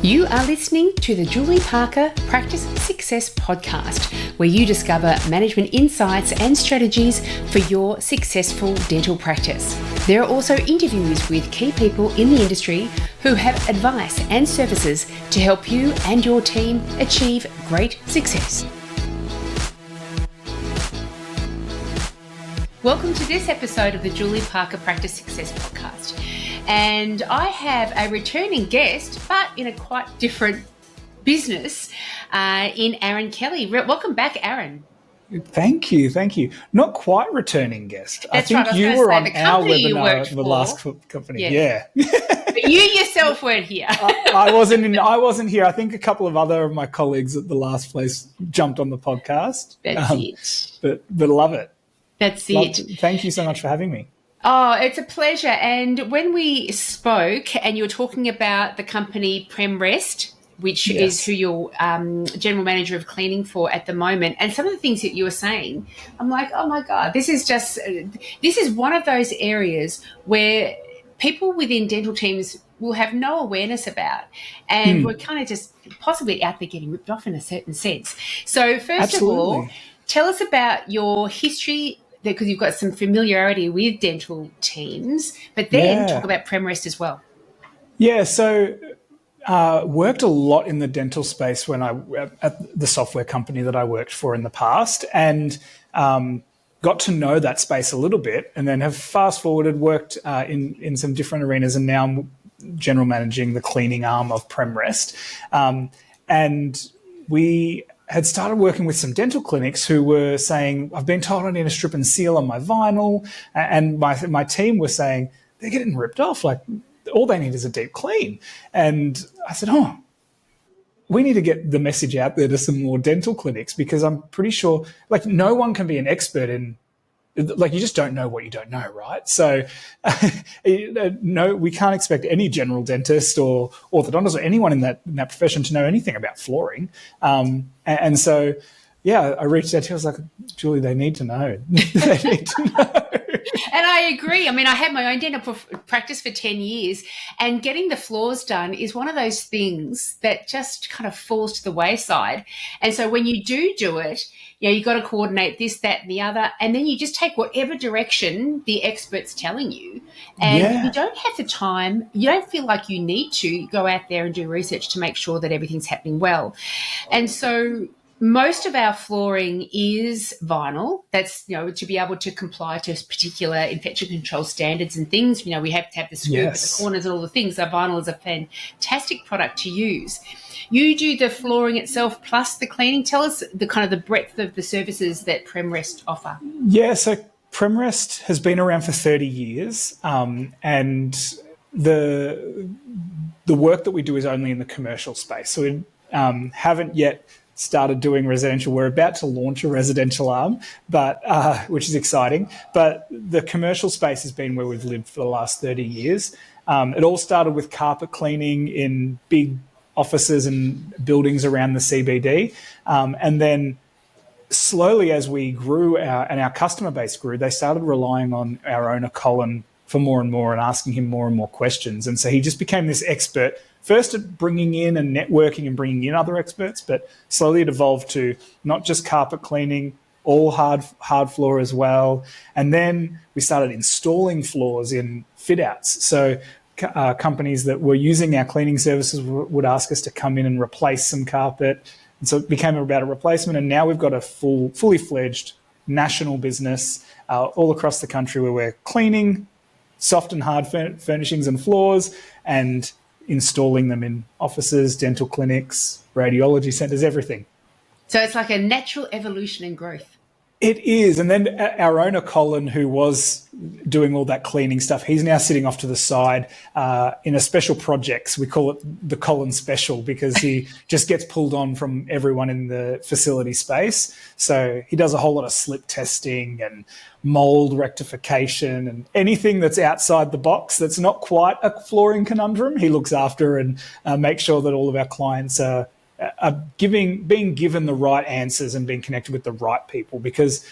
You are listening to the Julie Parker Practice Success Podcast, where you discover management insights and strategies for your successful dental practice. There are also interviews with key people in the industry who have advice and services to help you and your team achieve great success. Welcome to this episode of the Julie Parker Practice Success Podcast. And I have a returning guest, but in a quite different business, in Aaron Kelly. Welcome back, Aaron. Thank you. Not quite returning guest. That's I think right. you were on our webinar, the last company. Yeah. But you yourself weren't here. I wasn't here. I think a couple of other of my colleagues at the last place jumped on the podcast. That's it. But love it. That's it. Thank you so much for having me. Oh, it's a pleasure. And when we spoke and you were talking about the company PremRest, which is who you're general manager of cleaning for at the moment, and some of the things that you were saying, I'm like, oh my God, this is one of those areas where people within dental teams will have no awareness about, and we're kind of just possibly out there getting ripped off in a certain sense. So first of all, tell us about your history, because you've got some familiarity with dental teams, but then talk about PremRest as well. Yeah, so worked a lot in the dental space when I at the software company that I worked for in the past, and got to know that space a little bit, and then have fast forwarded, worked in some different arenas, and now I'm general managing the cleaning arm of PremRest. And we had started working with some dental clinics who were saying, I've been told I need to strip and seal on my vinyl. And my team was saying, they're getting ripped off. Like, all they need is a deep clean. And I said, we need to get the message out there to some more dental clinics, because I'm pretty sure, like, no one can be an expert in, like, you just don't know what you don't know, right? So no, we can't expect any general dentist or orthodontist or anyone in that profession to know anything about flooring. And so, I reached out to her. I was like, Julie, they need to know. They need to know. And I agree. I mean, I had my own dental practice for 10 years, and getting the floors done is one of those things that just kind of falls to the wayside. And so when you do it, you've got to coordinate this, that, and the other, and then you just take whatever direction the expert's telling you. And if you don't have the time, you don't feel like you need to go out there and do research to make sure that everything's happening well. And so most of our flooring is vinyl. That's, to be able to comply to particular infection control standards and things. We have to have the scoop at the corners and all the things. So vinyl is a fantastic product to use. You do the flooring itself plus the cleaning. Tell us the kind of the breadth of the services that PremRest offer. Yeah, so PremRest has been around for 30 years, and the work that we do is only in the commercial space. So we haven't yet started doing residential. We're about to launch a residential arm, but which is exciting. But the commercial space has been where we've lived for the last 30 years. It all started with carpet cleaning in big offices and buildings around the CBD. And then slowly, as we grew and our customer base grew, they started relying on our owner, Colin, for more and more, and asking him more and more questions. And so he just became this expert, first at bringing in and networking and bringing in other experts, but slowly it evolved to not just carpet cleaning, all hard floor as well. And then we started installing floors in fit outs. So companies that were using our cleaning services would ask us to come in and replace some carpet. And so it became about a replacement. And now we've got a fully fledged national business all across the country where we're cleaning soft and hard furnishings and floors and installing them in offices, dental clinics, radiology centres, everything. So it's like a natural evolution and growth. It is. And then our owner, Colin, who was doing all that cleaning stuff, he's now sitting off to the side in a special projects. We call it the Colin Special, because he just gets pulled on from everyone in the facility space. So he does a whole lot of slip testing and mold rectification and anything that's outside the box that's not quite a flooring conundrum. He looks after and makes sure that all of our clients are being given the right answers and being connected with the right people, because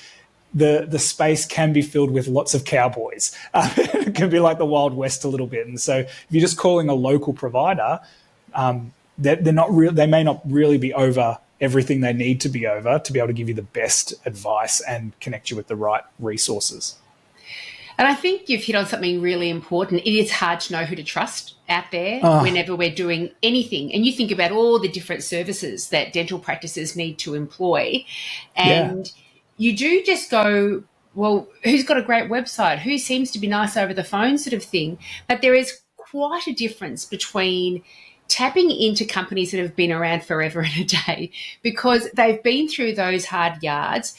the space can be filled with lots of cowboys. It can be like the Wild West a little bit. And so if you're just calling a local provider, they're not real. They may not really be over everything they need to be over to be able to give you the best advice and connect you with the right resources. And I think you've hit on something really important. It is hard to know who to trust out there whenever we're doing anything. And you think about all the different services that dental practices need to employ, and you do just go, well, who's got a great website? Who seems to be nice over the phone, sort of thing. But there is quite a difference between tapping into companies that have been around forever and a day, because they've been through those hard yards.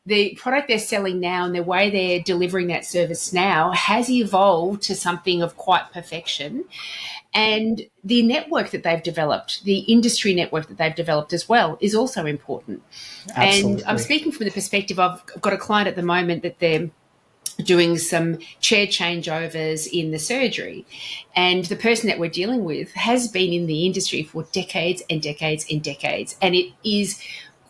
The product they're selling now and the way they're delivering that service now has evolved to something of quite perfection. And the network that they've developed, the industry network that they've developed as well, is also important. Absolutely. And I'm speaking from the perspective of, I've got a client at the moment that they're doing some chair changeovers in the surgery. And the person that we're dealing with has been in the industry for decades and decades and decades. And it is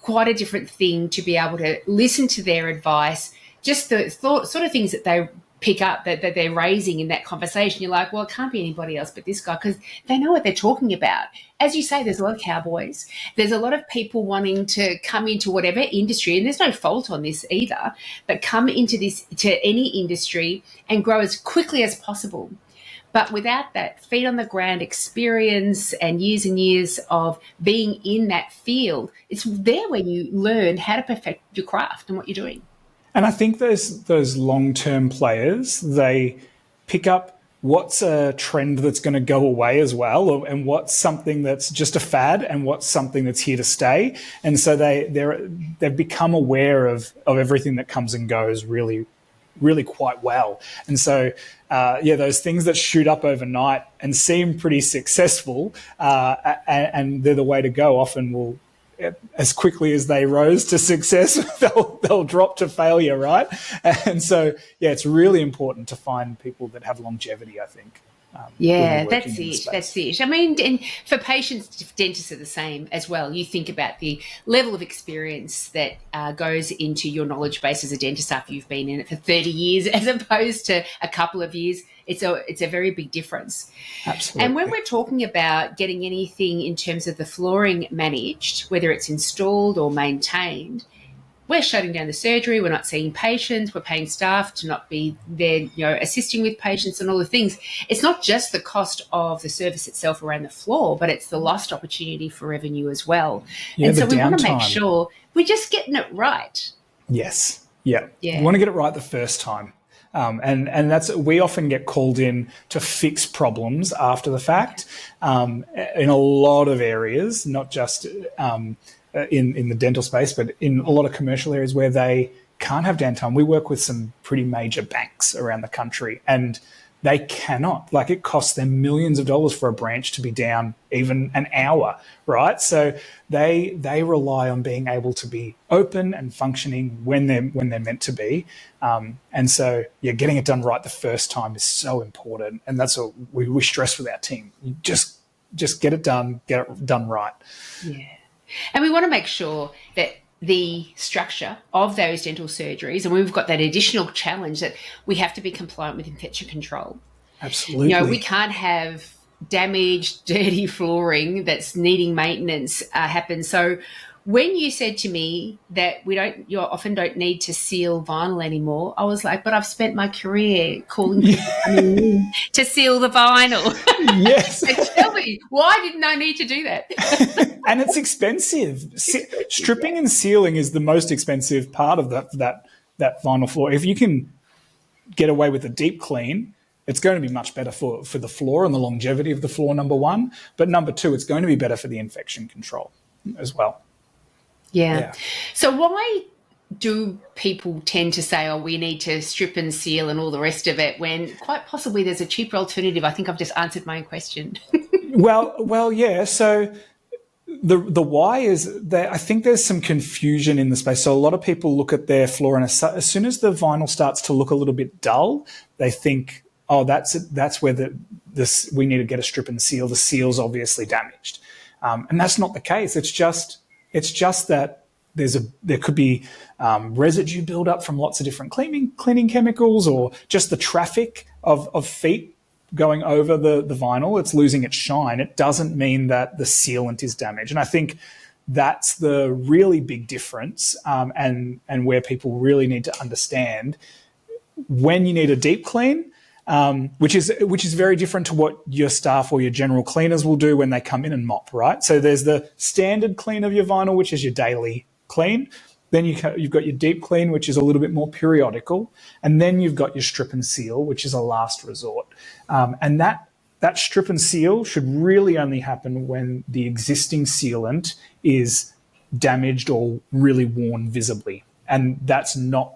quite a different thing to be able to listen to their advice, just the sort of things that they pick up that they're raising in that conversation. You're like, well, it can't be anybody else but this guy, because they know what they're talking about. As you say, there's a lot of cowboys. There's a lot of people wanting to come into whatever industry, and there's no fault on this either, but come into any industry and grow as quickly as possible. But without that feet on the ground experience and years of being in that field, it's there where you learn how to perfect your craft and what you're doing. And I think those long-term players, they pick up what's a trend that's going to go away as well, and what's something that's just a fad, and what's something that's here to stay. And so they've become aware of everything that comes and goes really, really quite well. And so, those things that shoot up overnight and seem pretty successful, and they're the way to go, often will, as quickly as they rose to success, they'll drop to failure, right? And so, it's really important to find people that have longevity, I think. That's it. I mean, and for patients, dentists are the same as well. You think about the level of experience that goes into your knowledge base as a dentist after you've been in it for 30 years as opposed to a couple of years. It's a very big difference. Absolutely. And when we're talking about getting anything in terms of the flooring managed, whether it's installed or maintained, we're shutting down the surgery, we're not seeing patients, we're paying staff to not be there, assisting with patients and all the things. It's not just the cost of the service itself around the floor, but it's the lost opportunity for revenue as well. And so we want to make sure we're just getting it right. Yes. Yeah. We want to get it right the first time. And that's, we often get called in to fix problems after the fact, in a lot of areas, not just in the dental space, but in a lot of commercial areas where they can't have downtime. We work with some pretty major banks around the country, and they cannot. Like, it costs them millions of dollars for a branch to be down even an hour, right? So they rely on being able to be open and functioning when they're meant to be. And so, getting it done right the first time is so important, and that's what we stress with our team. You just get it done right. Yeah. And we want to make sure that the structure of those dental surgeries, and we've got that additional challenge that we have to be compliant with infection control. Absolutely. We can't have damaged, dirty flooring that's needing maintenance happen. So when you said to me that you often don't need to seal vinyl anymore, I was like, but I've spent my career calling people coming in to seal the vinyl. Yes. So tell me, why didn't I need to do that? And it's expensive. Stripping and sealing is the most expensive part of that vinyl floor. If you can get away with a deep clean, it's going to be much better for the floor and the longevity of the floor, number one. But number two, it's going to be better for the infection control as well. Yeah. So why do people tend to say, we need to strip and seal and all the rest of it, when quite possibly there's a cheaper alternative? I think I've just answered my own question. Well, yeah. So the why is that I think there's some confusion in the space. So a lot of people look at their floor, and as soon as the vinyl starts to look a little bit dull, they think, that's where we need to get a strip and seal. The seal's obviously damaged, and that's not the case. It's just that there could be residue buildup from lots of different cleaning chemicals, or just the traffic of feet going over the vinyl, it's losing its shine. It doesn't mean that the sealant is damaged. And I think that's the really big difference, and where people really need to understand when you need a deep clean, which is very different to what your staff or your general cleaners will do when they come in and mop, right? So there's the standard clean of your vinyl, which is your daily clean. Then you've got your deep clean, which is a little bit more periodical. And then you've got your strip and seal, which is a last resort. And that strip and seal should really only happen when the existing sealant is damaged or really worn visibly. And that's not,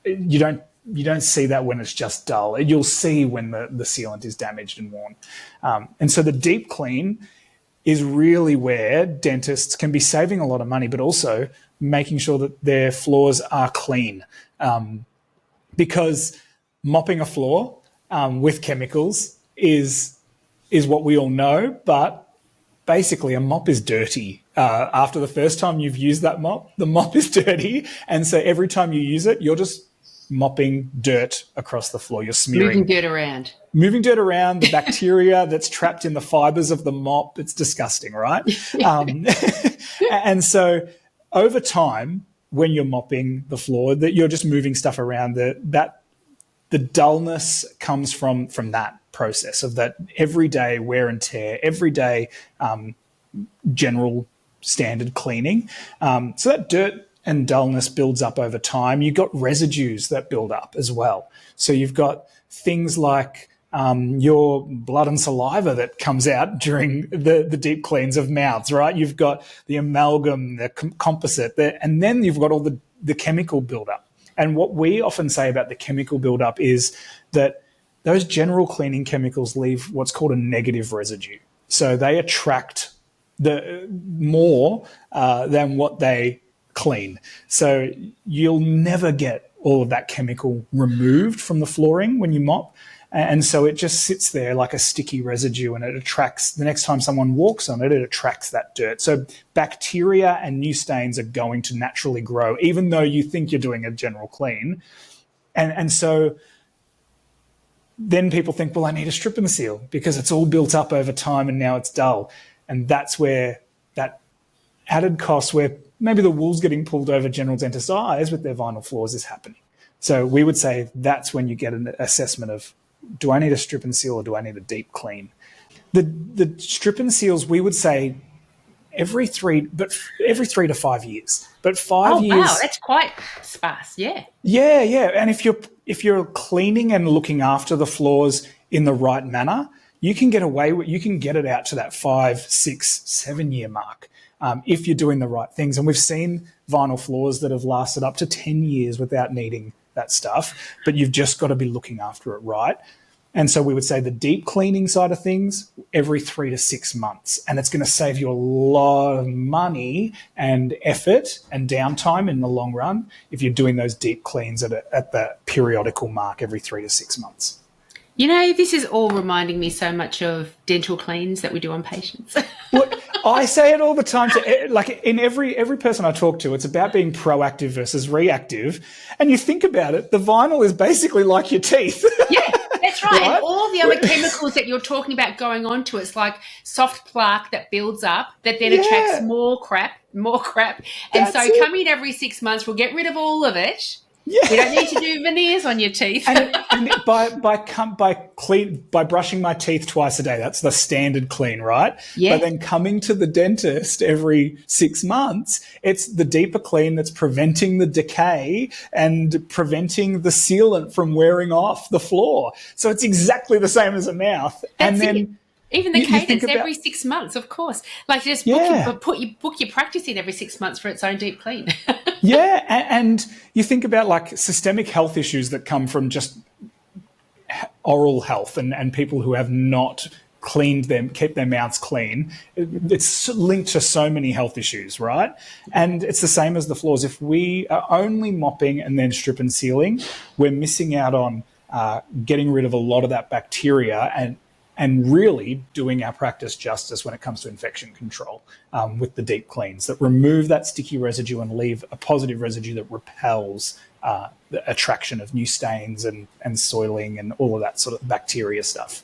you don't see that when it's just dull. You'll see when the sealant is damaged and worn. And so the deep clean is really where dentists can be saving a lot of money, but also making sure that their floors are clean. Because mopping a floor with chemicals is what we all know, but basically a mop is dirty. After the first time you've used that mop, the mop is dirty. And so every time you use it, you're just mopping dirt across the floor. You're smearing. Moving dirt around, the bacteria that's trapped in the fibers of the mop. It's disgusting, right? And so over time, when you're mopping the floor, that you're just moving stuff around, the dullness comes from that process of that everyday wear and tear, everyday general standard cleaning. So that dirt and dullness builds up over time. You've got residues that build up as well. So you've got things like your blood and saliva that comes out during the deep cleans of mouths, right? You've got the amalgam, the composite, and then you've got all the chemical buildup. And what we often say about the chemical buildup is that those general cleaning chemicals leave what's called a negative residue. So they attract the more than what they clean. So you'll never get all of that chemical removed from the flooring when you mop. And so it just sits there like a sticky residue, and it attracts, the next time someone walks on it, it attracts that dirt. So bacteria and new stains are going to naturally grow, even though you think you're doing a general clean. And so then people think, well, I need a strip and seal because it's all built up over time and now it's dull. And that's where that added cost, where maybe the wool's getting pulled over general dentists' eyes with their vinyl floors, is happening. So we would say that's when you get an assessment of, do I need a strip and seal or do I need a deep clean? The strip and seals, we would say every 3 to 5 years. But 5 years. Oh wow, that's quite sparse. Yeah. Yeah. And if you're cleaning and looking after the floors in the right manner, you can get it out to that 5, 6, 7 year mark. If you're doing the right things. And we've seen vinyl floors that have lasted up to 10 years without needing that stuff, but you've just got to be looking after it right. And so we would say the deep cleaning side of things every 3 to 6 months. And it's going to save you a lot of money and effort and downtime in the long run if you're doing those deep cleans at the periodical mark every 3 to 6 months. You know, this is all reminding me so much of dental cleans that we do on patients. Well, I say it all the time to, like, in every person I talk to, it's about being proactive versus reactive. And you think about it, the vinyl is basically like your teeth. Yeah, that's right. And all the other chemicals that you're talking about going on to, it's like soft plaque that builds up that then attracts more crap. And so come in every 6 months, we'll get rid of all of it. Yeah. We don't need to do veneers on your teeth. and by brushing my teeth twice a day, that's the standard clean, right? Yeah. But then coming to the dentist every 6 months, it's the deeper clean that's preventing the decay and preventing the sealant from wearing off the floor. So it's exactly the same as a mouth. Even the cadence every 6 months, of course. Like just book your practice in every 6 months for its own deep clean. Yeah, and you think about like systemic health issues that come from just oral health and people who have not kept their mouths clean. It's linked to so many health issues, right? And it's the same as the floors. If we are only mopping and then strip and sealing, we're missing out on getting rid of a lot of that bacteria and really doing our practice justice when it comes to infection control with the deep cleans that remove that sticky residue and leave a positive residue that repels the attraction of new stains and soiling and all of that sort of bacteria stuff.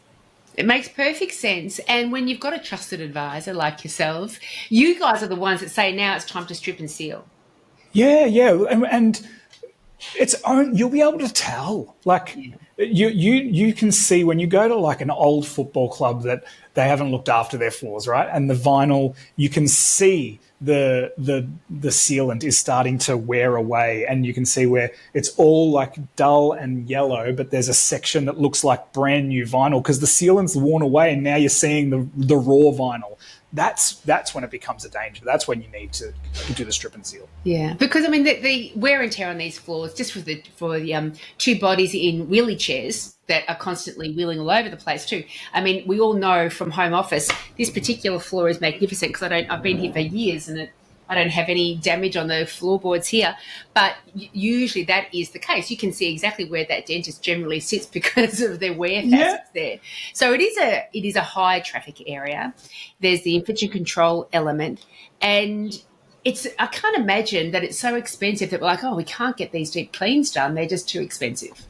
It makes perfect sense. And when you've got a trusted advisor like yourselves, you guys are the ones that say, now it's time to strip and seal. Yeah, and it's own. You'll be able to tell. Like Yeah. you can see when you go to like an old football club that they haven't looked after their floors, right? And the vinyl, you can see the sealant is starting to wear away, and you can see where it's all like dull and yellow, but there's a section that looks like brand new vinyl because the sealant's worn away, and now you're seeing the raw vinyl. That's when it becomes a danger. That's when you need to do the strip and seal. Yeah, because I mean the wear and tear on these floors, just for the two bodies in wheelie chairs that are constantly wheeling all over the place too. I mean, we all know from home office this particular floor is magnificent because I've been here for years and I don't have any damage on the floorboards here, but usually that is the case. You can see exactly where that dentist generally sits because of their wear facets there. So it is a high traffic area. There's the infection control element, and I can't imagine that it's so expensive that we're like, oh, we can't get these deep cleans done. They're just too expensive.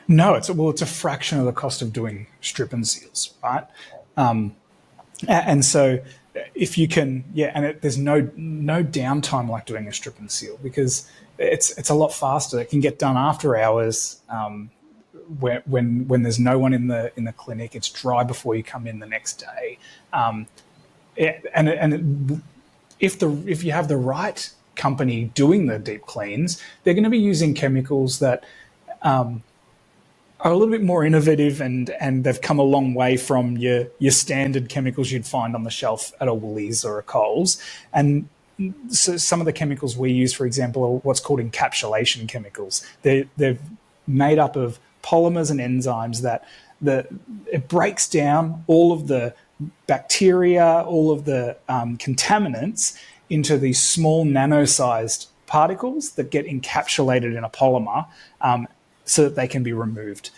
No, it's a fraction of the cost of doing strip and seals, right? And so if you can, there's no downtime like doing a strip and seal because it's a lot faster. It can get done after hours. When there's no one in the clinic, it's dry before you come in the next day. If you have the right company doing the deep cleans, they're going to be using chemicals that are a little bit more innovative, and they've come a long way from your standard chemicals you'd find on the shelf at a Woolies or a Coles. And so some of the chemicals we use, for example, are what's called encapsulation chemicals. They're made up of polymers and enzymes that it breaks down all of the bacteria, all of the contaminants into these small nano-sized particles that get encapsulated in a polymer so that they can be removed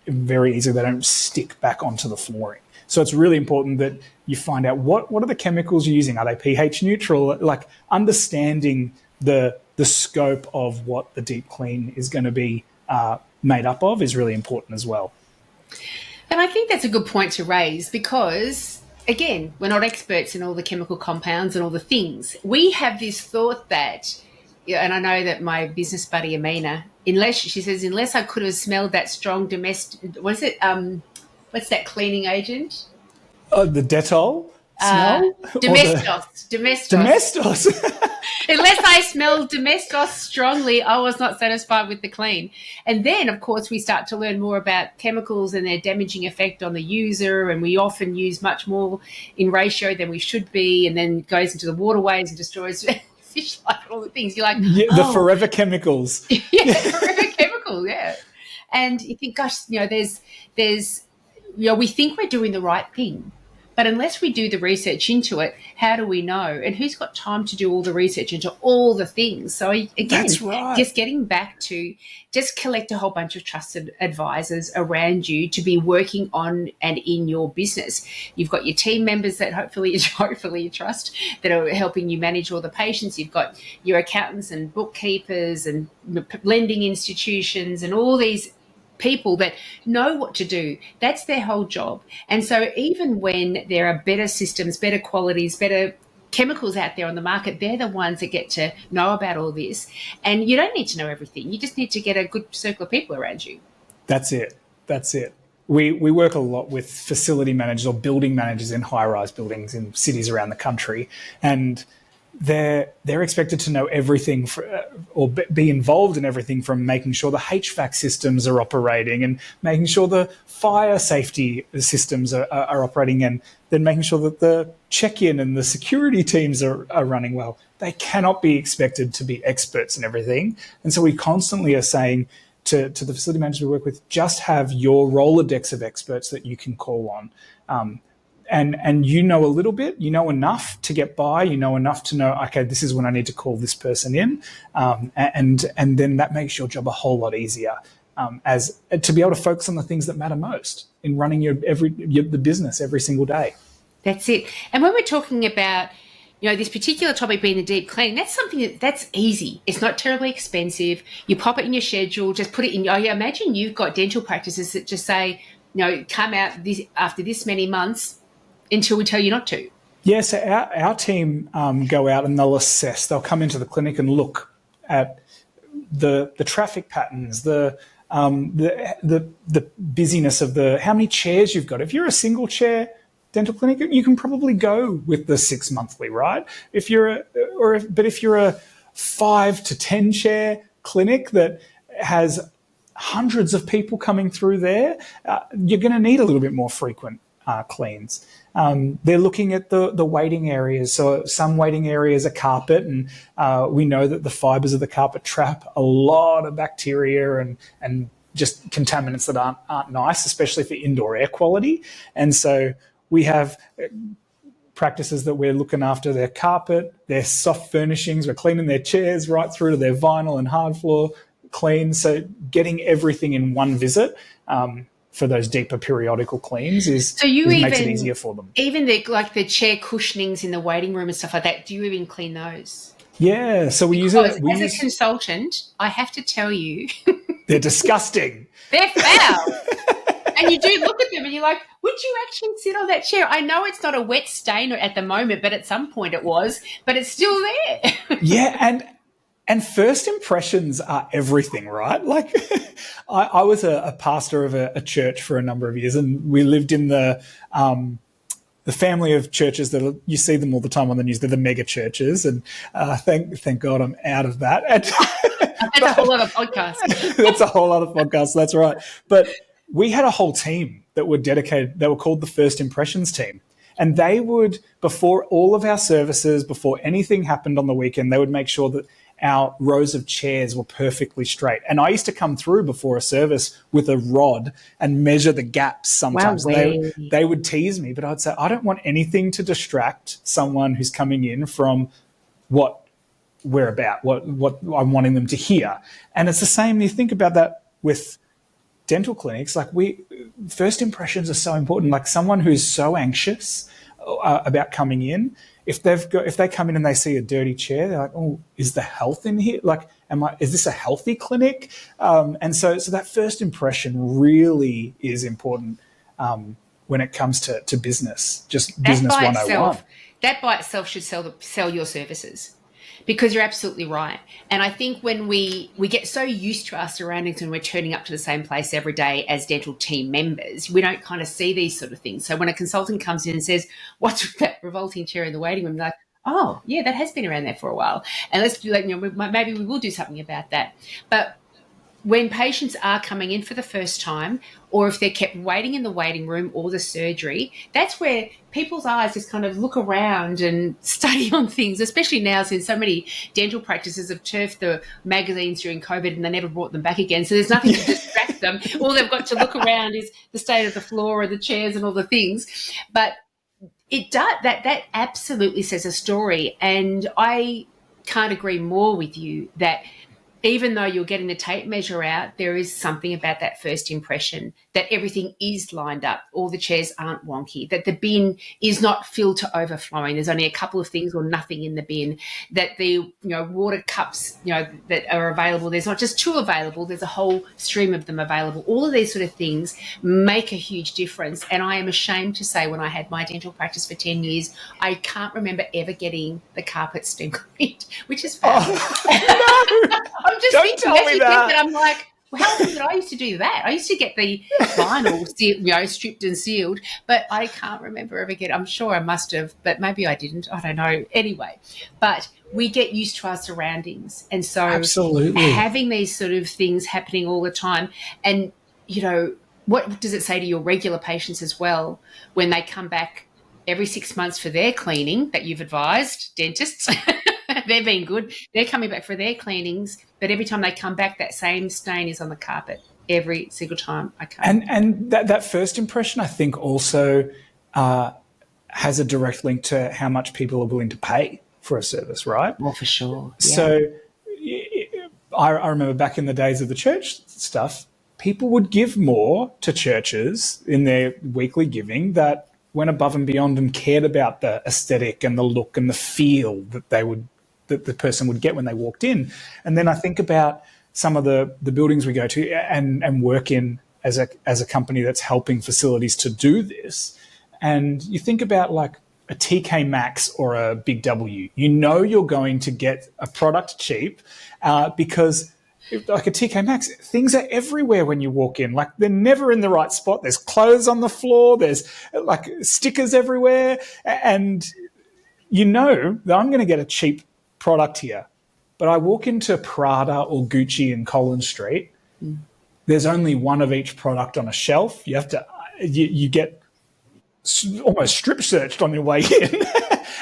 very easily. They don't stick back onto the flooring. So it's really important that you find out what are the chemicals you're using. Are they pH neutral? Like understanding the scope of what the deep clean is going to be made up of is really important as well. And I think that's a good point to raise because, again, we're not experts in all the chemical compounds and all the things. We have this thought that, and I know that my business buddy Amina, unless I could have smelled that strong domestic, what's that cleaning agent? The Dettol smell? Domestos. Unless I smelled Domestos strongly, I was not satisfied with the clean. And then, of course, we start to learn more about chemicals and their damaging effect on the user, and we often use much more in ratio than we should be, and then it goes into the waterways and destroys fish life and all the things. You're like, the forever chemicals. Forever chemicals, yeah. And you think, gosh, there's we think we're doing the right thing. But unless we do the research into it, how do we know? And who's got time to do all the research into all the things? So again, that's right. Just getting back to just collect a whole bunch of trusted advisors around you to be working on and in your business. You've got your team members that hopefully you trust that are helping you manage all the patients. You've got your accountants and bookkeepers and lending institutions and all these people that know what to do. That's their whole job. And so even when there are better systems, better qualities, better chemicals out there on the market, they're the ones that get to know about all this. And you don't need to know everything. You just need to get a good circle of people around you. That's it. We work a lot with facility managers or building managers in high-rise buildings in cities around the country, and they're expected to know everything or be involved in everything from making sure the HVAC systems are operating and making sure the fire safety systems are operating, and then making sure that the check-in and the security teams are running well. They cannot be expected to be experts in everything. And so we constantly are saying to the facility managers we work with, just have your Rolodex of experts that you can call on. And you know a little bit, you know enough to get by, you know enough to know, okay, this is when I need to call this person in. And then that makes your job a whole lot easier as to be able to focus on the things that matter most in running the business every single day. That's it. And when we're talking about, this particular topic being the deep clean, that's something that's easy. It's not terribly expensive. You pop it in your schedule, just put it in. I imagine you've got dental practices that just say, come out after this many months until we tell you not to. Yeah, so our team go out and they'll assess. They'll come into the clinic and look at the traffic patterns, the busyness of how many chairs you've got. If you're a single chair dental clinic, you can probably go with the 6 monthly, right? If you're a 5 to 10 chair clinic that has hundreds of people coming through there, you're going to need a little bit more frequent cleans. They're looking at the waiting areas. So some waiting areas are carpet, and we know that the fibres of the carpet trap a lot of bacteria and just contaminants that aren't nice, especially for indoor air quality. And so we have practices that we're looking after their carpet, their soft furnishings, we're cleaning their chairs right through to their vinyl and hard floor clean. So getting everything in one visit for those deeper periodical cleans makes it easier for them. Even the chair cushionings in the waiting room and stuff like that, do you even clean those? Yeah, so we use it. As a consultant, I have to tell you, they're disgusting. They're foul. And you do look at them and you're like, would you actually sit on that chair? I know it's not a wet stain at the moment, but at some point it was, but it's still there. Yeah, and first impressions are everything, right? Like I was a pastor of a church for a number of years, and we lived in the family of churches that you see them all the time on the news. They're the mega churches, and thank God I'm out of that. That's a whole other podcast. That's a whole other podcast. That's right. But we had a whole team that were dedicated. They were called the First Impressions team. And they would, before all of our services, before anything happened on the weekend, they would make sure that our rows of chairs were perfectly straight. And I used to come through before a service with a rod and measure the gaps sometimes. Wow, they would tease me, but I'd say, I don't want anything to distract someone who's coming in from what we're about, what I'm wanting them to hear. And it's the same, you think about that with dental clinics. Like first impressions are so important. Like someone who's so anxious about coming in, if they come in and they see a dirty chair, they're like, oh, is the health in here? Like, is this a healthy clinic? And so that first impression really is important when it comes to business, just business 101. That by itself should sell your services. Because you're absolutely right. And I think when we get so used to our surroundings and we're turning up to the same place every day as dental team members, we don't kind of see these sort of things. So when a consultant comes in and says, what's that revolting chair in the waiting room? They're like, oh, yeah, that has been around there for a while. And let's do like, maybe we will do something about that. But when patients are coming in for the first time, or if they're kept waiting in the waiting room or the surgery, that's where people's eyes just kind of look around and study on things, especially now since so many dental practices have turfed the magazines during COVID and they never brought them back again. So there's nothing to distract them. All they've got to look around is the state of the floor and the chairs and all the things. But it does, that absolutely says a story. And I can't agree more with you that even though you're getting the tape measure out, there is something about that first impression, that everything is lined up, all the chairs aren't wonky, that the bin is not filled to overflowing. There's only a couple of things or nothing in the bin, that the water cups that are available, there's not just two available, there's a whole stream of them available. All of these sort of things make a huge difference. And I am ashamed to say, when I had my dental practice for 10 years, I can't remember ever getting the carpet steam cleaned, which is fab. Oh, no. I'm just Don't tell me that. I'm like, well, how often did I used to do that? I used to get the vinyl stripped and sealed, but I can't remember ever getting. I'm sure I must have, but maybe I didn't. I don't know. Anyway, but we get used to our surroundings, and so absolutely having these sort of things happening all the time, and what does it say to your regular patients as well when they come back every 6 months for their cleaning that you've advised, dentists? They're being good. They're coming back for their cleanings, but every time they come back, that same stain is on the carpet every single time I come. And that first impression, I think, also has a direct link to how much people are willing to pay for a service, right? Well, for sure. Yeah. So I remember back in the days of the church stuff, people would give more to churches in their weekly giving that went above and beyond and cared about the aesthetic and the look and the feel that that the person would get when they walked in. And then I think about some of the buildings we go to and work in as a company that's helping facilities to do this. And you think about like a TK Maxx or a Big W, you know you're going to get a product cheap because like a TK Maxx, things are everywhere when you walk in. Like they're never in the right spot. There's clothes on the floor. There's like stickers everywhere. And you know that I'm going to get a cheap product here. But I walk into Prada or Gucci in Collins Street. There's only one of each product on a shelf. You have to, you get almost strip searched on your way in.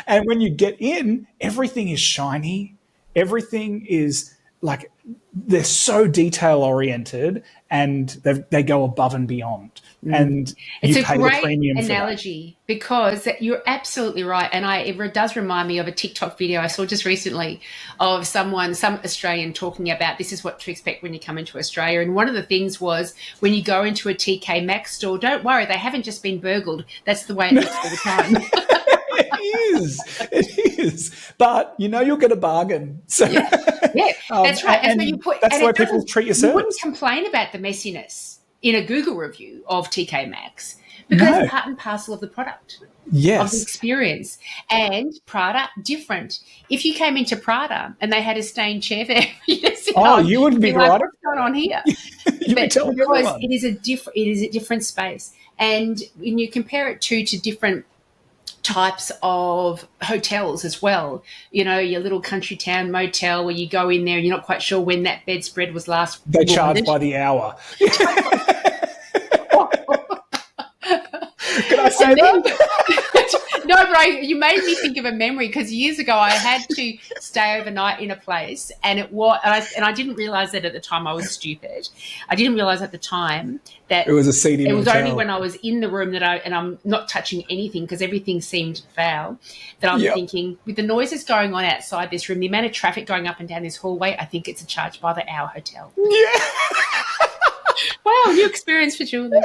And when you get in, everything is shiny. Everything is like, they're so detail oriented and they go above and beyond. And it's you a pay the great premium analogy because you're absolutely right. And it does remind me of a TikTok video I saw just recently of some Australian talking about this is what to expect when you come into Australia. And one of the things was when you go into a TK Maxx store, don't worry, they haven't just been burgled. That's the way it looks all the time. It is. But you know you'll get a bargain. So yeah, that's right. And so you put, that's and the way people treat your service. You wouldn't complain about the messiness in a Google review of TK Maxx because it's part and parcel of the product. Yes. Of the experience. And Prada, different. If you came into Prada and they had a stained chair there, you wouldn't be like, right. what's going on here? You'd be telling everyone. It is a different space. And when you compare it to different types of hotels as well, you know, your little country town motel where you go in there and you're not quite sure when that bedspread was last. They charge by the hour. Can I say that? No, bro, you made me think of a memory because years ago I had to stay overnight in a place and I didn't realise that at the time. I was stupid. I didn't realise at the time that it was a seedy motel. It was only when I was in the room that I'm not touching anything because everything seemed foul, that I'm thinking, with the noises going on outside this room, the amount of traffic going up and down this hallway, I think it's a charge by the hour hotel. Yeah. Wow, new experience for Julie.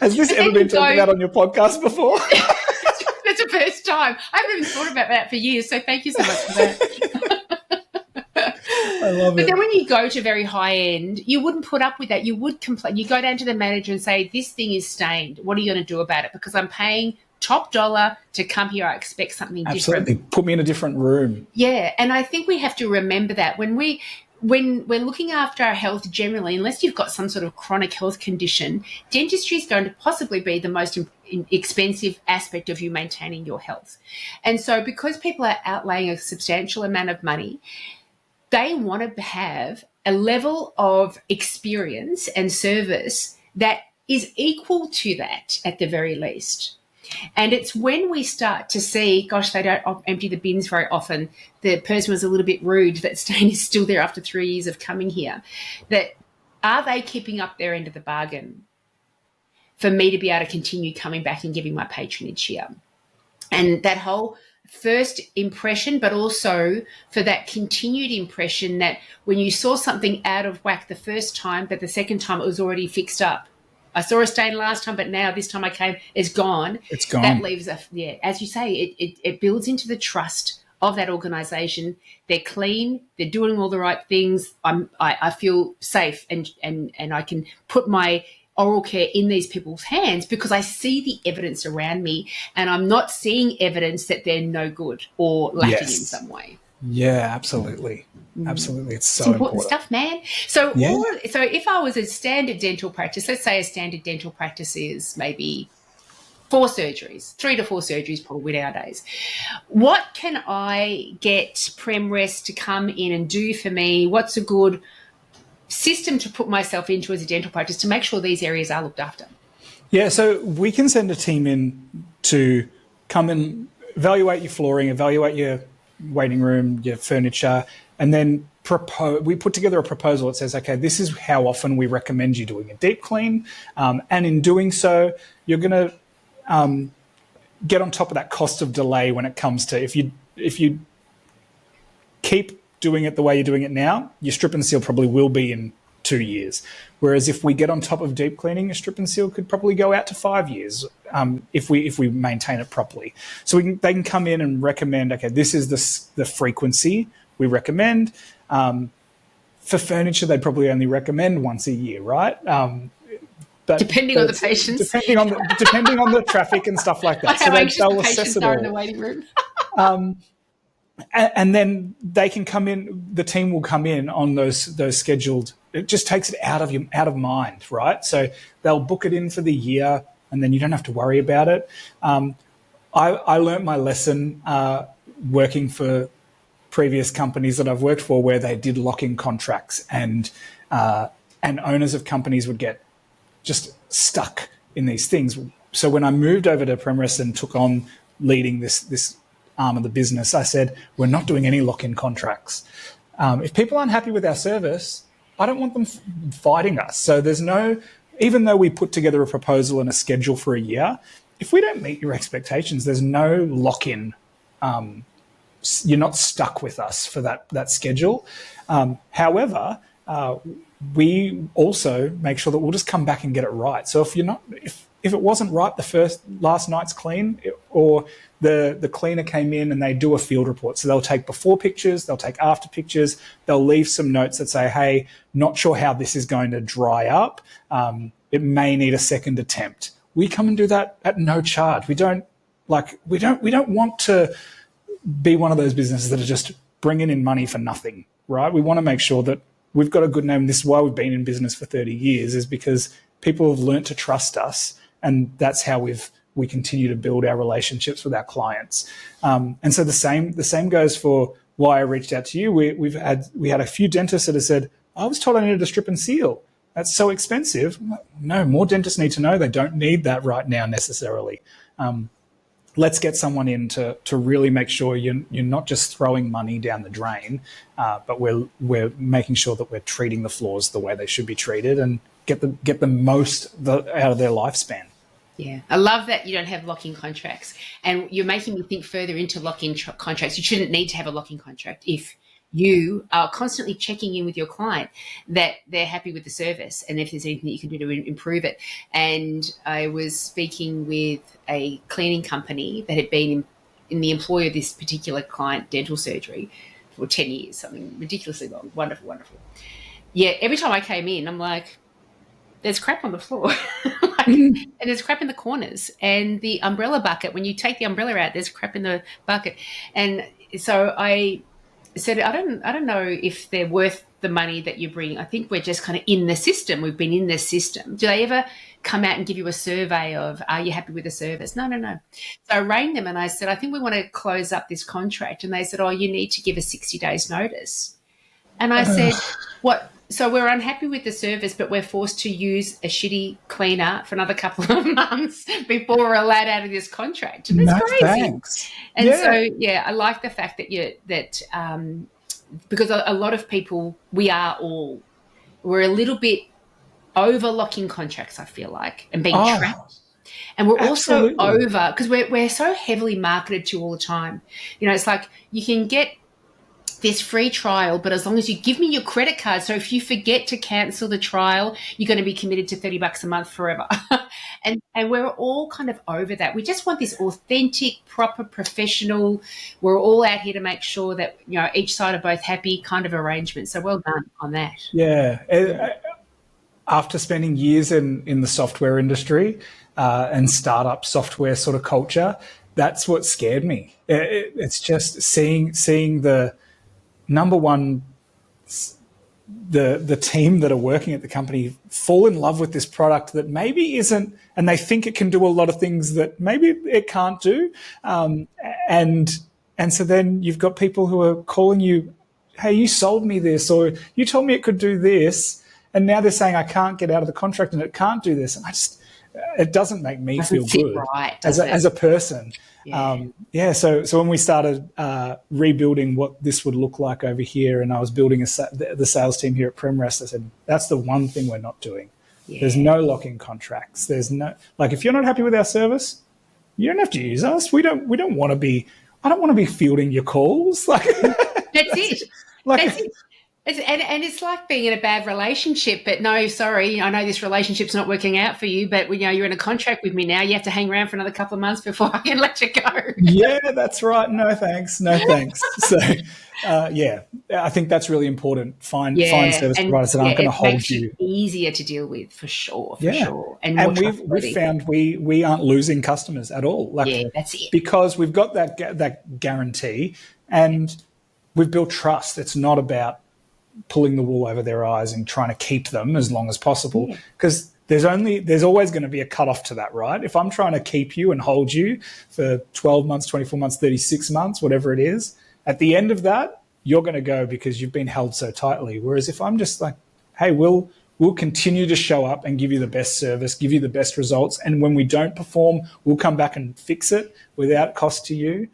Has this ever been talked about on your podcast before? That's the first time. I haven't even thought about that for years, so thank you so much for that. I love it. But then when you go to very high end, you wouldn't put up with that. You would complain. You go down to the manager and say, this thing is stained. What are you going to do about it? Because I'm paying top dollar to come here. I expect something different. Absolutely. Put me in a different room. Yeah, and I think we have to remember that when we're looking after our health generally, unless you've got some sort of chronic health condition, dentistry is going to possibly be the most expensive aspect of you maintaining your health. And so because people are outlaying a substantial amount of money, they want to have a level of experience and service that is equal to that at the very least. And it's when we start to see, gosh, they don't empty the bins very often, the person was a little bit rude, that stain is still there after 3 years of coming here, that are they keeping up their end of the bargain for me to be able to continue coming back and giving my patronage here? And that whole first impression, but also for that continued impression that when you saw something out of whack the first time, but the second time it was already fixed up. I saw a stain last time, but now this time I came, it's gone. It's gone. That leaves as you say, it builds into the trust of that organisation. They're clean. They're doing all the right things. I feel safe and I can put my oral care in these people's hands because I see the evidence around me and I'm not seeing evidence that they're no good or lacking in some way. Yeah, absolutely. Absolutely. It's so important stuff, man. So so if I was a standard dental practice, let's say a standard dental practice is maybe 4 surgeries, 3 to 4 surgeries probably nowadays. What can I get PremRest to come in and do for me? What's a good system to put myself into as a dental practice to make sure these areas are looked after? Yeah, so we can send a team in to come and evaluate your flooring, evaluate your waiting room, your furniture, and then we put together a proposal that says, okay, this is how often we recommend you doing a deep clean. And in doing so, you're going to get on top of that cost of delay when it comes to if you keep doing it the way you're doing it now, your strip and seal probably will be in 2 years. Whereas if we get on top of deep cleaning, your strip and seal could probably go out to 5 years if we maintain it properly. So they can come in and recommend, okay, this is the frequency we recommend for furniture, they'd probably only recommend once a year, right? But depending on the patients, depending on the traffic and stuff like that. How So anxious they'll the assess patients it are all. in the waiting room. And then they can come in. The team will come in on those scheduled. It just takes it out of mind, right? So they'll book it in for the year, and then you don't have to worry about it. I learnt my lesson working for previous companies that I've worked for, where they did lock-in contracts, and owners of companies would get just stuck in these things. So when I moved over to Premrest and took on leading this arm of the business, I said, we're not doing any lock-in contracts. If people aren't happy with our service, I don't want them fighting us. So there's no, even though we put together a proposal and a schedule for a year, if we don't meet your expectations, there's no lock-in. You're not stuck with us for that schedule. However, we also make sure that we'll just come back and get it right. So if it wasn't right the last night's clean, or the cleaner came in and they do a field report, so they'll take before pictures, they'll take after pictures, they'll leave some notes that say, hey, not sure how this is going to dry up. It may need a second attempt. We come and do that at no charge. We don't want to be one of those businesses that are just bringing in money for nothing, right? We want to make sure that we've got a good name. This is why we've been in business for 30 years, is because people have learnt to trust us, and that's how we continue to build our relationships with our clients. And so the same goes for why I reached out to you. We had a few dentists that have said, I was told I needed to strip and seal. That's so expensive. No, more dentists need to know they don't need that right now necessarily. Let's get someone in to really make sure you're not just throwing money down the drain, but we're making sure that we're treating the floors the way they should be treated and get the most out of their lifespan. Yeah, I love that you don't have lock-in contracts, and you're making me think further into lock-in contracts. You shouldn't need to have a lock-in contract if you are constantly checking in with your client that they're happy with the service and if there's anything that you can do to improve it. And I was speaking with a cleaning company that had been in the employ of this particular client, dental surgery, for 10 years, something ridiculously long. Wonderful, wonderful. Yeah, every time I came in, I'm like, there's crap on the floor. And there's crap in the corners. And the umbrella bucket, when you take the umbrella out, there's crap in the bucket. And so I said, I don't know if they're worth the money that you bring. I think we're just kind of in the system. We've been in the system. Do they ever come out and give you a survey of, are you happy with the service? No. So I rang them and I said, I think we want to close up this contract. And they said, oh, you need to give us 60 days notice. And I said, what? So we're unhappy with the service, but we're forced to use a shitty cleaner for another couple of months before we're allowed out of this contract. And that's crazy. Thanks. And so, yeah, I like the fact that because a lot of people, we're a little bit over locking contracts, I feel like, and being trapped. And we're absolutely. Also over, because we're so heavily marketed to all the time. You know, it's like you can get this free trial, but as long as you give me your credit card, so if you forget to cancel the trial, you're going to be committed to $30 a month forever. and we're all kind of over that. We just want this authentic, proper, professional, we're all out here to make sure that, you know, each side are both happy kind of arrangement. So well done on that. Yeah. After spending years in the software industry and startup software sort of culture, that's what scared me. It's just seeing the number one, the team that are working at the company fall in love with this product that maybe isn't, and they think it can do a lot of things that maybe it can't do. And so then you've got people who are calling you, hey, you sold me this, or you told me it could do this. And now they're saying I can't get out of the contract and it can't do this. And it doesn't make me feel good right, as a person. Yeah. So when we started rebuilding what this would look like over here, and I was building the sales team here at Premrest, I said, that's the one thing we're not doing. Yeah. There's no lock-in contracts. There's no, like, if you're not happy with our service, you don't have to use us. We don't want to be, I don't want to be fielding your calls. Like, that's it. That's it. And it's like being in a bad relationship, but no, sorry, I know this relationship's not working out for you, but you're in a contract with me now. You have to hang around for another couple of months before I can let you go. Yeah, that's right. No thanks. No thanks. So, yeah, I think that's really important. Find Yeah, service and providers that yeah, aren't going to it hold makes you you. easier to deal with for Yeah, sure, and more and we've trustworthy. found we aren't losing customers at all. Like, Yeah, that's it. because we've got that guarantee, and we've built trust. It's not about pulling the wool over their eyes and trying to keep them as long as possible, Yeah, because there's always going to be a cutoff to that, right? If I'm trying to keep you and hold you for 12 months, 24 months, 36 months, whatever it is, at the end of that, you're going to go because you've been held so tightly. Whereas if I'm just like, hey, we'll continue to show up and give you the best service, give you the best results, and when we don't perform, we'll come back and fix it without cost to you.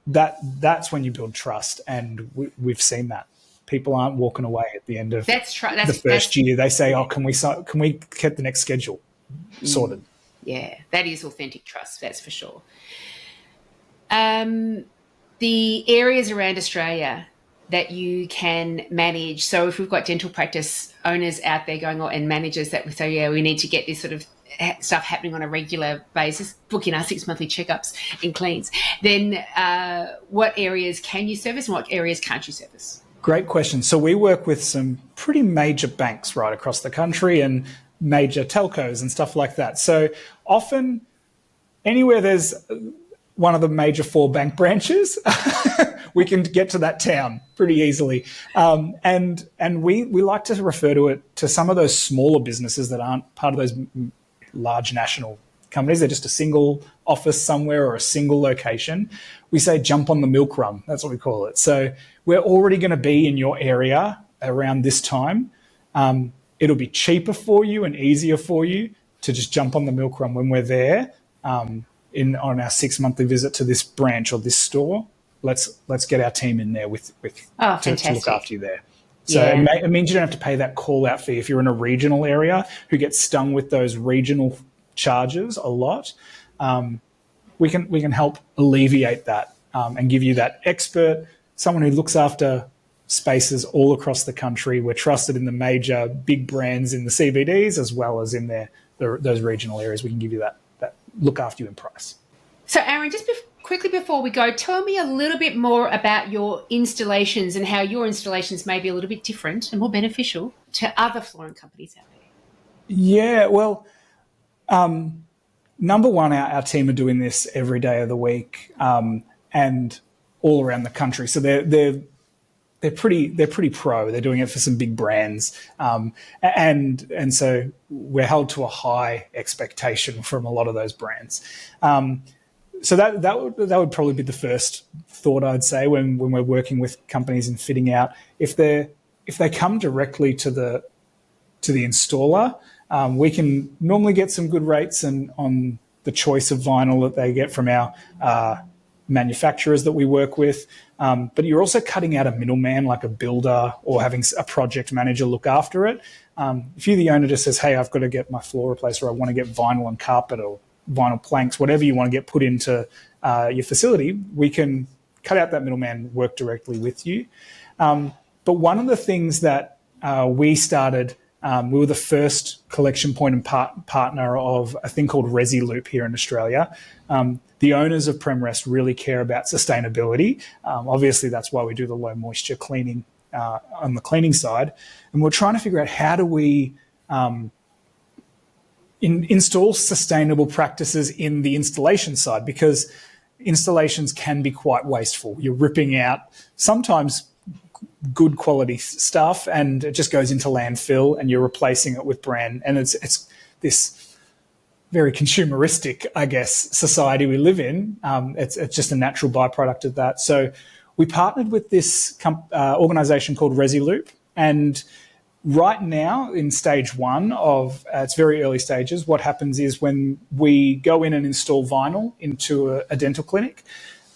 That's when you build trust, and we've seen that. People aren't walking away at the end of that's true. the first year. They say, Yeah. "Oh, can we get the next schedule sorted?" Yeah, that is authentic trust. That's for sure. The areas around Australia that you can manage. So if we've got dental practice owners out there going, and managers that we say, yeah, we need to get this sort of stuff happening on a regular basis, book in our 6 monthly checkups and cleans, then what areas can you service and what areas can't you service? Great question. So we work with some pretty major banks right across the country and major telcos and stuff like that. So often, anywhere there's one of the major 4 bank branches, we can get to that town pretty easily. And we like to refer to some of those smaller businesses that aren't part of those large national companies. They're just a single office somewhere or a single location. We say jump on the milk run. That's what we call it. So we're already going to be in your area around this time. It'll be cheaper for you and easier for you to just jump on the milk run when we're there on our 6 monthly visit to this branch or this store. Let's get our team in there to look after you there. So Yeah. it means you don't have to pay that call out fee if you're in a regional area who gets stung with those regional charges a lot. We can help alleviate that and give you that expert, someone who looks after spaces all across the country. We're trusted in the major big brands in the CBDs as well as in those regional areas. We can give you that look after you in price. So Aaron, just quickly before we go, tell me a little bit more about your installations and how your installations may be a little bit different and more beneficial to other flooring companies out there. Yeah, well, number one, our team are doing this every day of the week and all around the country. So they're pretty pro. They're doing it for some big brands, and so we're held to a high expectation from a lot of those brands. So that would probably be the first thought I'd say when we're working with companies and fitting out. If they come directly to the installer, we can normally get some good rates on the choice of vinyl that they get from our manufacturers that we work with. But you're also cutting out a middleman like a builder or having a project manager look after it. If you're the owner just says, hey, I've got to get my floor replaced, or I want to get vinyl and carpet or vinyl planks, whatever you want to get put into your facility, we can cut out that middleman, work directly with you. But one of the things that we started, we were the first collection point and partner of a thing called ResiLoop here in Australia. The owners of PremRest really care about sustainability. Obviously, that's why we do the low moisture cleaning on the cleaning side. And we're trying to figure out how do we install sustainable practices in the installation side, because installations can be quite wasteful. You're ripping out sometimes good quality stuff and it just goes into landfill and you're replacing it with brand. And it's this very consumeristic, I guess, society we live in. It's just a natural byproduct of that. So we partnered with this organisation called ResiLoop, and right now in stage one of it's very early stages, what happens is when we go in and install vinyl into a dental clinic,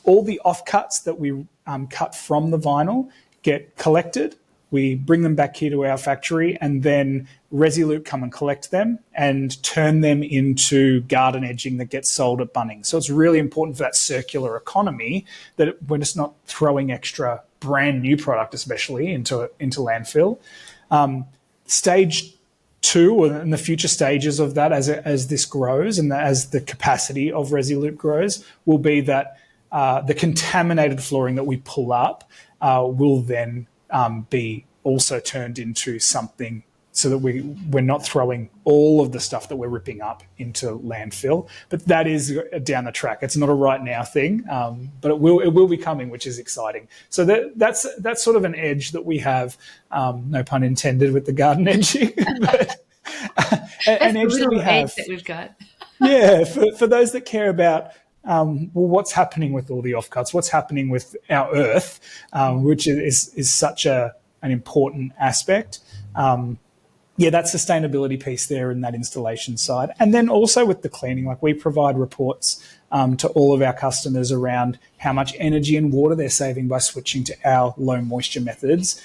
all the offcuts that we cut from the vinyl get collected. We bring them back here to our factory, and then ResiLoop come and collect them and turn them into garden edging that gets sold at Bunnings. So it's really important for that circular economy that we're just not throwing extra brand new product, especially into landfill. Stage 2, and the future stages of that, as this grows and as the capacity of Resolute grows, will be that the contaminated flooring that we pull up will then be also turned into something, so that we're not throwing all of the stuff that we're ripping up into landfill. But that is down the track. It's not a right now thing, but it will be coming, which is exciting. So that's sort of an edge that we have, no pun intended with the garden edging, but an edge that we have. Edge that we've got. Yeah, for those that care about what's happening with all the offcuts, what's happening with our earth, which is such an important aspect. That sustainability piece there in that installation side. And then also with the cleaning, like we provide reports to all of our customers around how much energy and water they're saving by switching to our low moisture methods,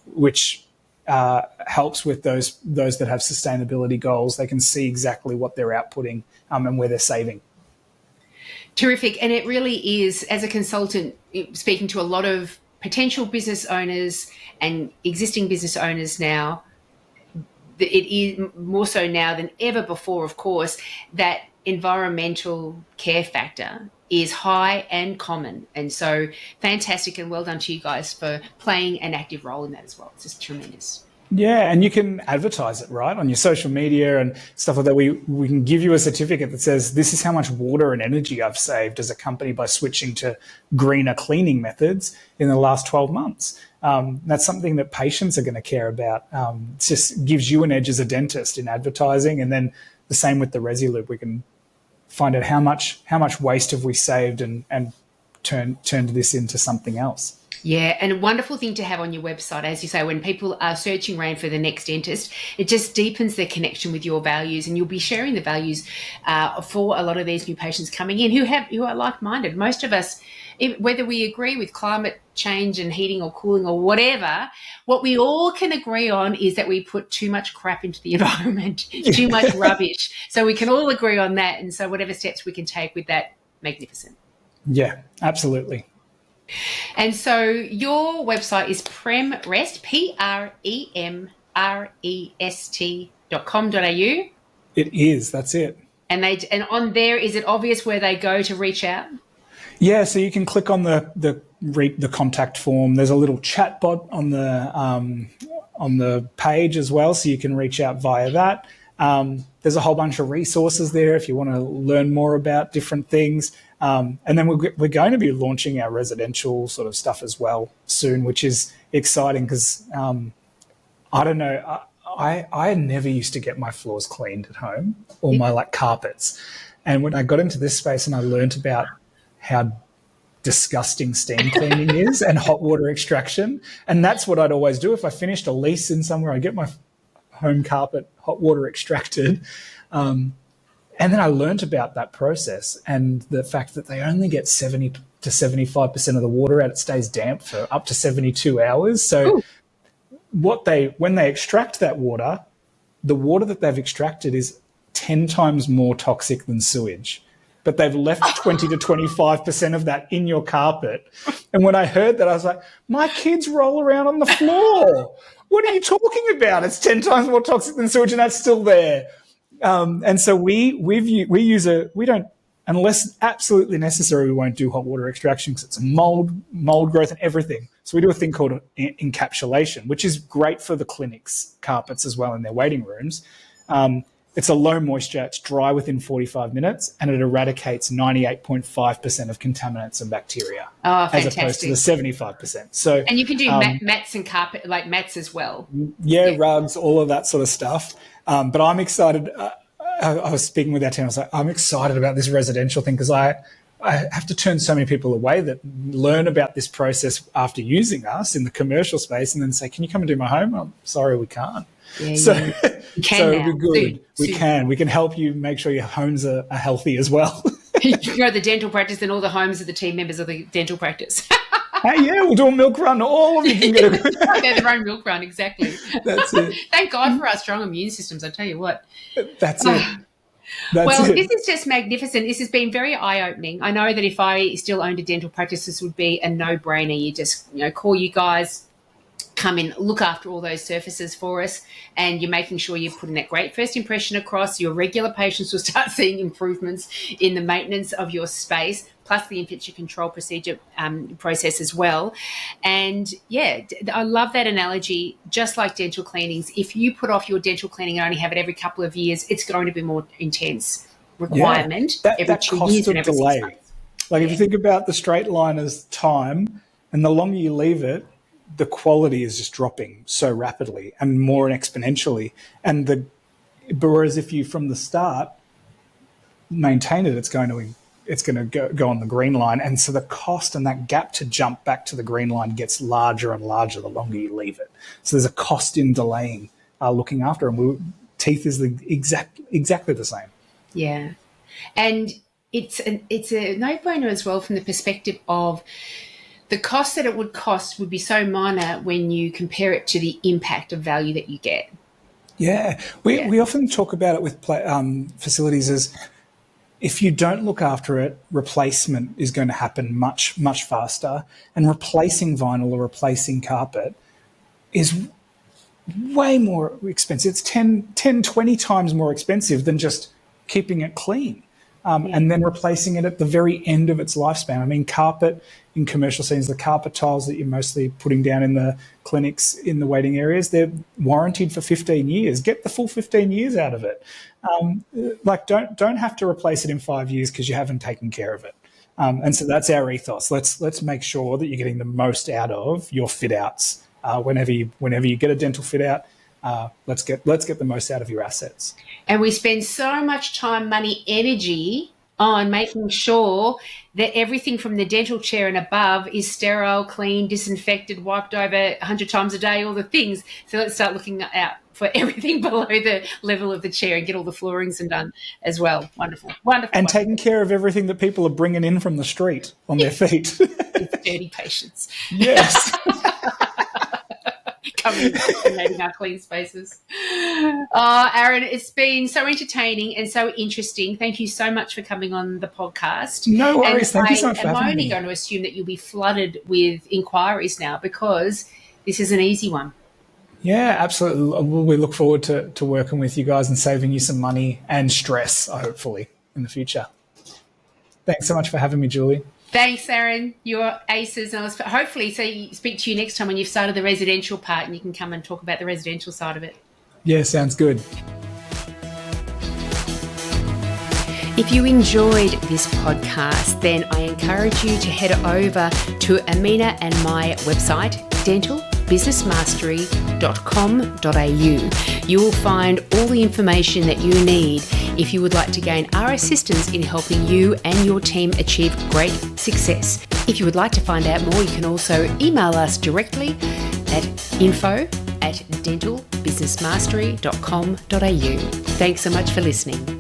which helps with those that have sustainability goals. They can see exactly what they're outputting and where they're saving. Terrific. And it really is, as a consultant, speaking to a lot of potential business owners and existing business owners now, it is more so now than ever before, of course, that environmental care factor is high and common. And so fantastic, and well done to you guys for playing an active role in that as well. It's just tremendous. Yeah, and you can advertise it, right, on your social media and stuff like that. We can give you a certificate that says this is how much water and energy I've saved as a company by switching to greener cleaning methods in the last 12 months. That's something that patients are going to care about. It just gives you an edge as a dentist in advertising, and then the same with the Resolute. We can find out how much waste have we saved and turned this into something else. Yeah, and a wonderful thing to have on your website, as you say, when people are searching around for the next dentist, it just deepens their connection with your values, and you'll be sharing the values for a lot of these new patients coming in who are like-minded. Most of us, whether we agree with climate change and heating or cooling or whatever, what we all can agree on is that we put too much crap into the environment, too much rubbish. So we can all agree on that, and so whatever steps we can take with that, magnificent. Yeah, absolutely. And so your website is premrest, premrest.com.au. It is, that's it. And on there, is it obvious where they go to reach out? Yeah, so you can click on the contact form. There's a little chat bot on the page as well, so you can reach out via that. There's a whole bunch of resources there if you want to learn more about different things. And then we're going to be launching our residential sort of stuff as well soon, which is exciting because I don't know, I never used to get my floors cleaned at home or my carpets. And when I got into this space and I learned about how disgusting steam cleaning is and hot water extraction, and that's what I'd always do if I finished a lease in somewhere. I'd get my home carpet hot water extracted. And then I learned about that process and the fact that they only get 70 to 75% of the water out. It stays damp for up to 72 hours. So when they extract that water, the water that they've extracted is 10 times more toxic than sewage. But they've left 20 to 25% of that in your carpet. And when I heard that, I was like, my kids roll around on the floor. What are you talking about? It's 10 times more toxic than sewage, and that's still there. And so we don't, unless absolutely necessary, we won't do hot water extraction because it's a mold growth and everything. So we do a thing called encapsulation, which is great for the clinics' carpets as well in their waiting rooms. It's a low moisture, it's dry within 45 minutes, and it eradicates 98.5% of contaminants and bacteria, as opposed to the 75%. So, and you can do mats and carpet, like mats as well. Yeah, rugs, all of that sort of stuff. But I'm excited. I was speaking with our team. I was like, I'm excited about this residential thing because I have to turn so many people away that learn about this process after using us in the commercial space and then say, can you come and do my home? I'm sorry, we can't. Yeah, so it'd be good. Soon. We can help you make sure your homes are healthy as well. You grow the dental practice and all the homes of the team members of the dental practice. Hey, yeah, we'll do a milk run. All of you can get They're their own milk run, exactly. That's it. Thank God for our strong immune systems, I tell you what. That's it. That's Well, it. this is just magnificent. This has been very eye-opening. I know that if I still owned a dental practice, this would be a no-brainer. You just, call you guys, come in, look after all those surfaces for us, and you're making sure you're putting that great first impression across. Your regular patients will start seeing improvements in the maintenance of your space, plus the infection control procedure process as well. And yeah, I love that analogy. Just like dental cleanings, if you put off your dental cleaning and only have it every couple of years, it's going to be more intense requirement every That 2 cost years and of every 6 delay. months. Like if Yeah. you think about the straight line as time, and the longer you leave it, the quality is just dropping so rapidly and more exponentially. But whereas if you from the start maintain it, it's going to go on the green line, and so the cost and that gap to jump back to the green line gets larger and larger the longer you leave it. So there's a cost in delaying looking after them. Teeth is exactly the same. Yeah. And it's a no-brainer as well from the perspective of the cost that it would cost would be so minor when you compare it to the impact of value that you get. Yeah, we often talk about it with facilities as if you don't look after it, replacement is going to happen much, much faster. And replacing vinyl or replacing carpet is way more expensive. It's 20 times more expensive than just keeping it clean. And then replacing it at the very end of its lifespan. I mean, carpet in commercial scenes, the carpet tiles that you're mostly putting down in the clinics, in the waiting areas, they're warranted for 15 years. Get the full 15 years out of it. Don't have to replace it in 5 years because you haven't taken care of it. And so that's our ethos. Let's make sure that you're getting the most out of your fit outs. Whenever you get a dental fit out, let's get the most out of your assets. And we spend so much time, money, energy on making sure that everything from the dental chair and above is sterile, clean, disinfected, wiped over 100 times a day, all the things. So let's start looking out for everything below the level of the chair and get all the floorings and done as well. Wonderful. And taking care of everything that people are bringing in from the street on their feet. It's dirty patients. Yes. Coming and dominating our clean spaces. Oh, Aaron, it's been so entertaining and so interesting. Thank you so much for coming on the podcast. No worries. Thank you so much for having me. I'm only going to assume that you'll be flooded with inquiries now because this is an easy one. Yeah, absolutely. We look forward to working with you guys and saving you some money and stress, hopefully, in the future. Thanks so much for having me, Julie. Thanks, Aaron. You're aces. And I'll hopefully speak to you next time when you've started the residential part and you can come and talk about the residential side of it. Yeah, sounds good. If you enjoyed this podcast, then I encourage you to head over to Amina and my website, dentalbusinessmastery.com.au. You will find all the information that you need if you would like to gain our assistance in helping you and your team achieve great success. If you would like to find out more, you can also email us directly at info@dentalbusinessmastery.com.au. Thanks so much for listening.